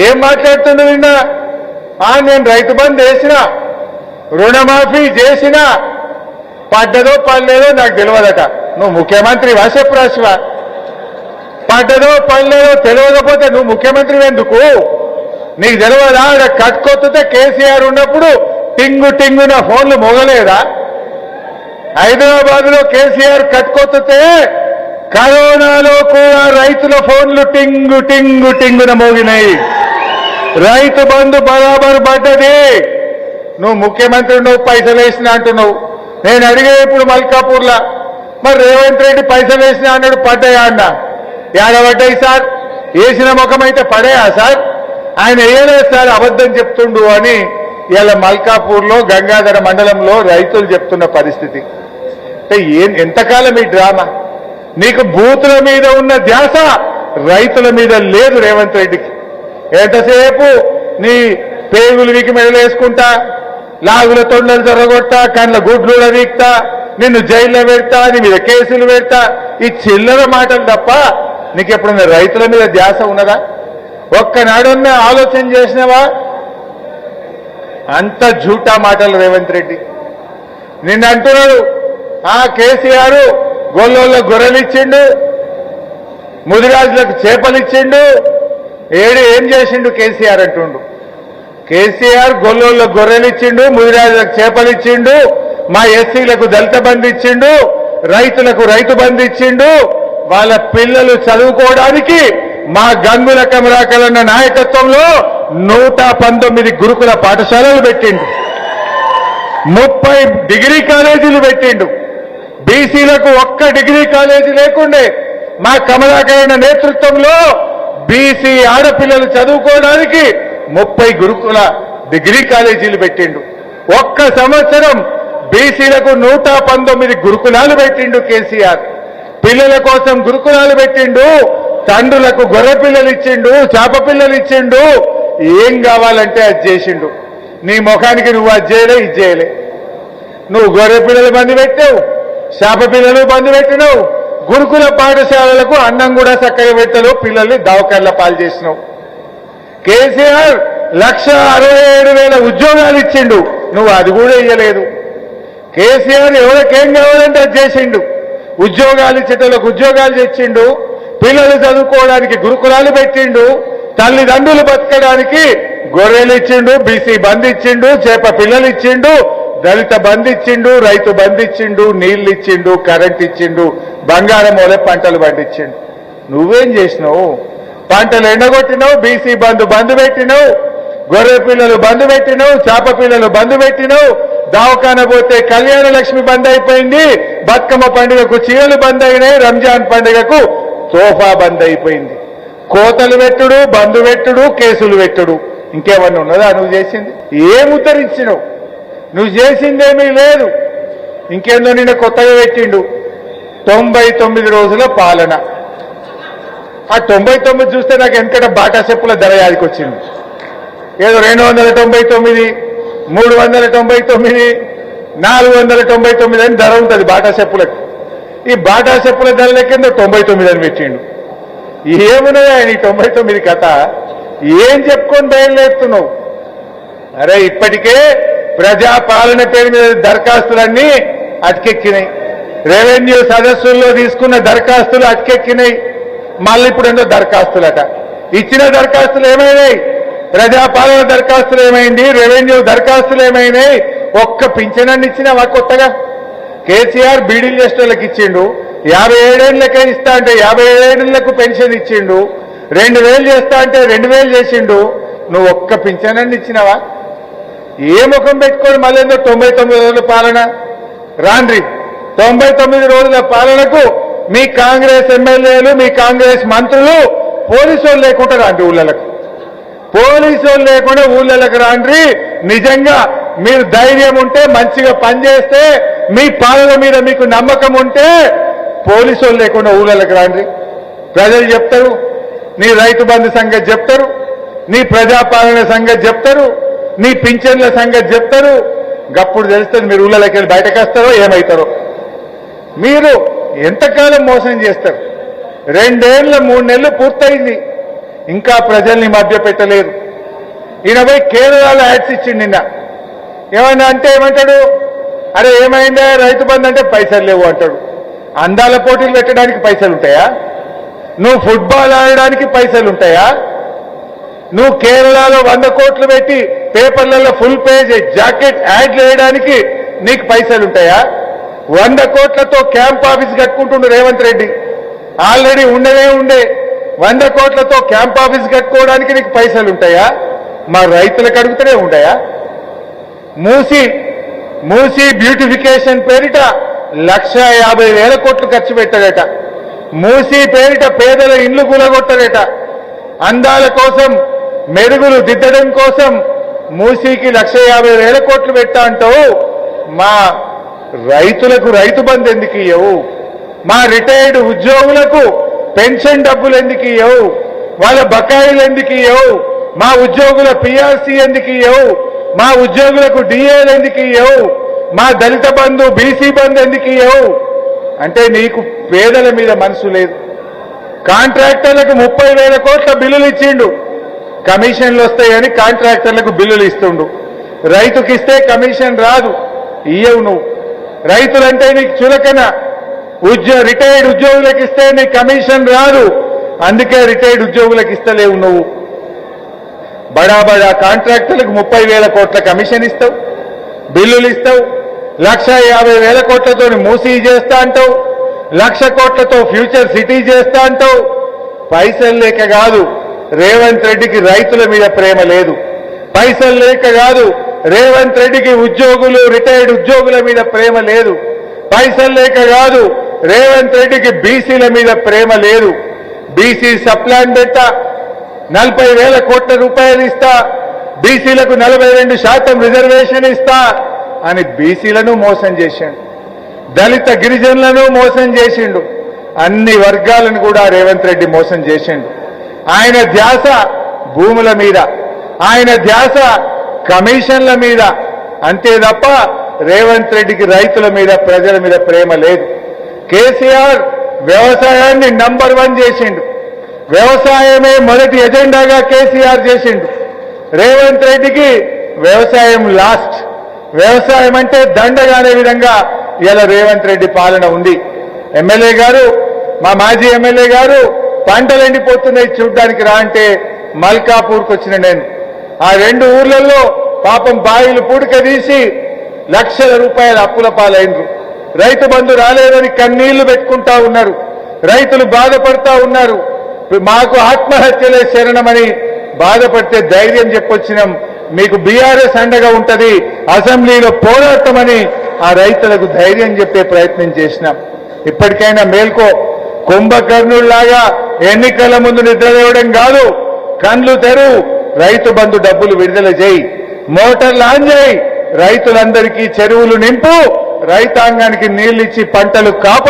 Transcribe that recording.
ఏం మాట్లాడుతుండవు నిన్న? నేను రైతు బంధు వేసిన, రుణమాఫీ చేసిన, పడ్డదో పడలేదో నాకు తెలియదట. నువ్వు ముఖ్యమంత్రి చెప్పరాశివా? పడ్డదో పడలేదో తెలియకపోతే నువ్వు ముఖ్యమంత్రి ఎందుకు? నీకు తెలియదా? కట్టుకొత్తే కేసీఆర్ ఉన్నప్పుడు టింగు టింగున ఫోన్లు మోగలేదా? హైదరాబాద్ లో కేసీఆర్ కట్టుకొత్తే కరోనాలో కూడా రైతుల ఫోన్లు టింగు టింగు టింగున మోగినాయి. రైతు బంధు బరాబరు పడ్డది. నువ్వు ముఖ్యమంత్రి నువ్వు పైసలు వేసినా అంటున్నావు. నేను అడిగే ఇప్పుడు మల్కాపూర్లా, మరి రేవంత్ రెడ్డి పైసలు వేసినా అన్నాడు, పడ్డాయా అన్నా? ఏడబడ్డాయి సార్? వేసిన ముఖం అయితే పడాయా సార్? ఆయన వేయలేదు సార్, అబద్ధం చెప్తుండు అని ఇలా మల్కాపూర్లో గంగాధర మండలంలో రైతులు చెప్తున్న పరిస్థితి. ఎంతకాలం ఈ డ్రామా? నీకు బూతుల మీద ఉన్న ధ్యాస రైతుల మీద లేదు రేవంత్ రెడ్డికి. ఎంతసేపు నీ పేగులు వీకి మెడలేసుకుంటా, లాగుల తొండలు జరగొట్టా, కండ్ల గుడ్లు వీక్తా, నిన్ను జైల్లో పెడతా, నీ మీద కేసులు పెడతా, ఈ చిల్లర మాటలు తప్ప నీకు ఎప్పుడన్నా రైతుల మీద ధ్యాస ఉన్నదా? ఒక్కనాడన్నా ఆలోచన చేసినవా? అంత జూటా మాటలు రేవంత్ రెడ్డి. నిన్న అంటున్నాడు కేసీఆర్ గొల్లోళ్ళ గొర్రెలిచ్చిండు, ముదిరాజులకు చేపలిచ్చిండు, ఏం చేసిండు కేసీఆర్ అంటుండు. కేసీఆర్ గొల్లోళ్ళ గొర్రెలిచ్చిండు, ముదిరాజులకు చేపలిచ్చిండు, మా ఎస్సీలకు దళిత బంధు ఇచ్చిండు, రైతులకు రైతు బంధు ఇచ్చిండు, వాళ్ళ పిల్లలు చదువుకోవడానికి మా గంగుల కమలాకరన్న నాయకత్వంలో 119 గురుకుల పాఠశాలలు పెట్టిండు, 30 డిగ్రీ కాలేజీలు పెట్టిండు. బీసీలకు ఒక్క డిగ్రీ కాలేజీ లేకుండే మా కమలాకరణ నేతృత్వంలో బీసీ ఆడపిల్లలు చదువుకోవడానికి 30 గురుకుల డిగ్రీ కాలేజీలు పెట్టిండు. ఒక్క సంవత్సరం బీసీలకు 119 గురుకులాలు పెట్టిండు కేసీఆర్. పిల్లల కోసం గురుకులాలు పెట్టిండు, తండ్రులకు గొర్రె పిల్లలు ఇచ్చిండు, చేప పిల్లలు ఇచ్చిండు, ఏం కావాలంటే అది చేసిండు. నీ ముఖానికి నువ్వు అది చేయలే, ఇది చేయలే. నువ్వు గొర్రె పిల్లలు బంద్ పెట్టావు, చేప పిల్లలు బంద్ పెట్టినావు, గురుకుల పాఠశాలలకు అన్నం కూడా చక్కగా పెట్టలు, పిల్లల్ని దవాఖాన్ల పాలు చేసినావు. కేసీఆర్ 1,67,000 ఉద్యోగాలు ఇచ్చిండు, నువ్వు అది కూడా ఇయ్యలేదు. కేసీఆర్ ఎవరికేం కావాలంటే అది చేసిండు. ఉద్యోగాలు ఇచ్చేటోళ్ళకు ఉద్యోగాలు తెచ్చిండు, పిల్లలు చదువుకోవడానికి గురుకులాలు పెట్టిండు, తల్లిదండ్రులు బతకడానికి గొర్రెలు ఇచ్చిండు, బీసీ బంద్ ఇచ్చిండు, చేప పిల్లలు ఇచ్చిండు, దళిత బంద్ ఇచ్చిండు, రైతు బంద్ ఇచ్చిండు, నీళ్లు ఇచ్చిండు, కరెంట్ ఇచ్చిండు, బంగారం వల్ల పంటలు పండించిండు. నువ్వేం చేసినావు? పంటలు ఎండగొట్టినావు, బీసీ బంద్ పెట్టినావు, గొర్రె పిల్లలు బంద్ పెట్టినావు, చేప పిల్లలు బంద్ పెట్టినావు, దవాఖాన పోతే కళ్యాణ లక్ష్మి బంద్ అయిపోయింది, బతుకమ్మ పండుగకు చీరలు బంద్ అయినాయి, రంజాన్ పండుగకు సోఫా బంద్ అయిపోయింది. కోతలు పెట్టుడు, బంధు పెట్టుడు, కేసులు పెట్టుడు, ఇంకేమన్నా ఉన్నదా నువ్వు చేసింది? ఏం ఉత్తరించినావు? నువ్వు చేసిందేమీ లేదు. ఇంకేందో నిన్న కొత్తగా పెట్టిండు 99 రోజుల పాలన. ఆ 99 చూస్తే నాకు వెనకట బాటా చెప్పుల ధర యాదికి వచ్చింది. ఏదో 299, 399, 499 అని ధర ఉంటుంది బాటా చెప్పులకు. ఈ బాటా చెప్పుల ధర లెక్కిందో 99 అని పెట్టిండు. ఏమున్నదా నీ 99 కథ? ఏం చెప్పుకొని బయలుదేరుతున్నావు? అరే ఇప్పటికే ప్రజాపాలన పేరు మీద దరఖాస్తులన్నీ అటకెక్కినాయి, రెవెన్యూ సదస్సుల్లో తీసుకున్న దరఖాస్తులు అటకెక్కినాయి, మళ్ళీ ఇప్పుడు ఎన్నో దరఖాస్తులట. ఇచ్చిన దరఖాస్తులు ఏమైనాయి? ప్రజాపాలన దరఖాస్తులు ఏమైంది? రెవెన్యూ దరఖాస్తులు ఏమైనాయి? ఒక్క పింఛనాన్ని ఇచ్చినావా కొత్తగా? కేసీఆర్ బీడీలు చేసిన వాళ్ళకి ఇచ్చిండు, 57 ఏళ్లకే ఇస్తా అంటే 57 ఏళ్లకు పెన్షన్ ఇచ్చిండు, 2000 చేస్తా అంటే 2000 చేసిండు. నువ్వు ఒక్క పింఛనాన్ని ఇచ్చినావా? ఏ ముఖం పెట్టుకొని మళ్ళీ 99 రోజుల పాలన రాండ్రి. 99 రోజుల పాలనకు మీ కాంగ్రెస్ ఎమ్మెల్యేలు, మీ కాంగ్రెస్ మంత్రులు పోలీసు వాళ్ళు లేకుండా రాండి ఊళ్ళలకు. పోలీసు వాళ్ళు లేకుండా ఊళ్ళలకు రాండ్రి. నిజంగా మీరు ధైర్యం ఉంటే, మంచిగా పనిచేస్తే, మీ పాలన మీద మీకు నమ్మకం ఉంటే పోలీసు వాళ్ళు లేకుండా ఊళ్ళలకు రాండ్రి. ప్రజలు చెప్తారు, నీ రైతు బంధు సంగతి చెప్తారు, నీ ప్రజాపాలన సంగతి చెప్తారు, నీ పింఛన్ల సంగతి చెప్తారు. గప్పుడు తెలుస్తుంది మీరు ఊళ్ళకి వెళ్ళి బయటకు వస్తారో ఏమవుతారో. మీరు ఎంతకాలం మోసం చేస్తారు? 2 ఏళ్ళు 3 నెలలు పూర్తయింది. ఇంకా ప్రజల్ని మభ్య పెట్టలేరు. ఈయన పోయి కేరళలో యాడ్స్ ఇచ్చిండు నిన్న. ఏమన్నా అంటే ఏమంటాడు, అరే ఏమైందా రైతు బంధు అంటే పైసలు లేవు అంటాడు. అందాల పోటీలు పెట్టడానికి పైసలు ఉంటాయా? నువ్వు ఫుట్బాల్ ఆడడానికి పైసలు ఉంటాయా? నువ్వు కేరళలో 100 కోట్లు పెట్టి పేపర్లలో ఫుల్ పేజ్ జాకెట్ యాడ్లు వేయడానికి నీకు పైసలు ఉంటాయా? 100 కోట్లతో క్యాంప్ ఆఫీస్ కట్టుకుంటుండు రేవంత్ రెడ్డి. ఆల్రెడీ ఉండే 100 కోట్లతో క్యాంప్ ఆఫీస్ కట్టుకోవడానికి నీకు పైసలు ఉంటాయా? మా రైతులకు అడుగుతూనే ఉంటాయా? మూసి బ్యూటిఫికేషన్ పేరిట 1,50,000 కోట్లు ఖర్చు పెట్టాడట. మూసి పేరిట పేదల ఇండ్లు కూలగొట్టాడట. అందాల కోసం మెరుగులు దిద్దడం కోసం మూసీకి 1,50,000 కోట్లు పెట్టా అంటావు. మా రైతులకు రైతు బంధు ఎందుకు ఇయ్యవు? మా రిటైర్డ్ ఉద్యోగులకు పెన్షన్ డబ్బులు ఎందుకు ఇయ్యవు? వాళ్ళ బకాయిలు ఎందుకు ఇయ్యవు? మా ఉద్యోగుల పిఆర్సీ ఎందుకు ఇయ్యవు? మా ఉద్యోగులకు డిఏలు ఎందుకు ఇయ్యవు? మా దళిత బంధు బీసీ బంధు ఎందుకు ఇయ్యవు? అంటే నీకు పేదల మీద మనసు లేదు. కాంట్రాక్టర్లకు 30,000 కోట్ల బిల్లులు ఇచ్చిండు. కమిషన్లు వస్తాయని కాంట్రాక్టర్లకు బిల్లులు ఇస్తుండు. రైతుకిస్తే కమిషన్ రాదు, ఇయ్యవు నువ్వు. రైతులంటే నీకు చులకన. రిటైర్డ్ ఉద్యోగులకు ఇస్తే నీకు కమిషన్ రాదు, అందుకే రిటైర్డ్ ఉద్యోగులకు ఇస్తలేవు నువ్వు. బడా కాంట్రాక్టర్లకు 30,000 కోట్ల కమిషన్ ఇస్తావు, బిల్లులు ఇస్తావు. 1,50,000 కోట్లతో మూసీ చేస్తా అంటావు, 1,00,000 కోట్లతో ఫ్యూచర్ సిటీ చేస్తా అంటావు. పైసలు లేక కాదు రేవంత్ రెడ్డికి రైతుల మీద ప్రేమ లేదు. పైసలు లేక కాదు రేవంత్ రెడ్డికి రిటైర్డ్ ఉద్యోగుల మీద ప్రేమ లేదు. పైసలు లేక కాదు రేవంత్ రెడ్డికి బీసీల మీద ప్రేమ లేదు. బీసీ సప్లాన్ పెట్టా 40,000 కోట్ల రూపాయలు ఇస్తా, బీసీలకు 42% రిజర్వేషన్ ఇస్తా అని బీసీలను మోసం చేశాడు. దళిత గిరిజనులను మోసం చేసిండు. అన్ని వర్గాలను కూడా రేవంత్ రెడ్డి మోసం చేసిండు. ఆయన ధ్యాస భూముల మీద, ఆయన ధ్యాస కమిషన్ల మీద, అంతే తప్ప రేవంత్ రెడ్డికి రైతుల మీద ప్రజల మీద ప్రేమ లేదు. కేసీఆర్ వ్యవసాయాన్ని నంబర్ 1 చేసిండు. వ్యవసాయమే మొదటి ఎజెండాగా కేసీఆర్ చేసిండు. రేవంత్ రెడ్డికి వ్యవసాయం లాస్ట్. వ్యవసాయం అంటే దండగానే విధంగా ఇలా రేవంత్ రెడ్డి పాలన ఉంది. ఎమ్మెల్యే గారు, మా మాజీ ఎమ్మెల్యే గారు పంటలు ఎండిపోతున్నాయి చూడ్డానికి రా అంటే మల్కాపూర్కి వచ్చిన నేను. ఆ 2 ఊర్లలో పాపం బాయిలు పూడిక తీసి లక్షల రూపాయల అప్పుల పాలైనరు. రైతు బంధు రాలేదని కన్నీళ్లు పెట్టుకుంటా ఉన్నారు. రైతులు బాధపడతా ఉన్నారు. మాకు ఆత్మహత్యలే శరణమని బాధపడితే ధైర్యం చెప్పొచ్చినాం. మీకు బీఆర్ఎస్ అండగా ఉంటది, అసెంబ్లీలో పోరాటమని ఆ రైతులకు ధైర్యం చెప్పే ప్రయత్నం చేసినాం. ఇప్పటికైనా మేల్కో. కుంభకర్ణుల్లాగా ఎన్నికల ముందు నిద్రలేవడం కాదు, కండ్లు తెరు. రైతు బంధు డబ్బులు విడుదల చేయి, మోటార్లు ఆన్ చేయి, రైతులందరికీ చెరువులు నింపు, రైతాంగానికి నీళ్లిచ్చి పంటలు కాపాడు.